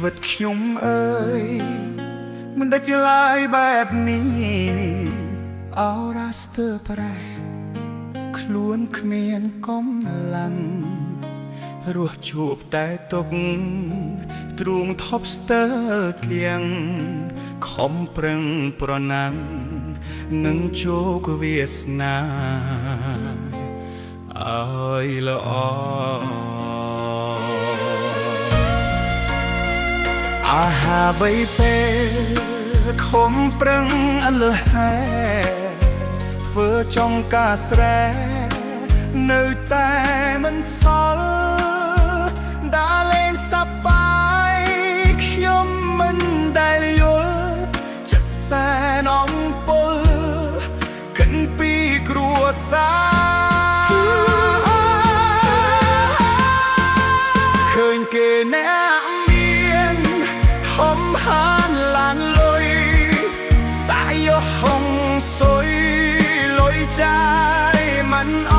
วิตខ្ញុំអើយមិនដាច់ឡើយបែបនេះអរ៉ាស្ទើប្រែខ្លួនគ្មានកម្លាំងរស់ជួបតែទុកទ្រូងថប់ស្ទើគៀងខំប្រឹងប្រណាំងនឹងជោគវាសនាអើយល្អអាហាបីពេលខំប្រឹងអលហែធ្វើចង់ការស្រែនៅតែមិនសល់ដើរលេងសប្បាយខ្ញុំមិនដែលយល់ចិត្តសែនអំពុលកិនពីគ្រួសារឃើញគេអ្នកមានហំហានឡានលុយសាយហងសុយលុយចាយមិនអ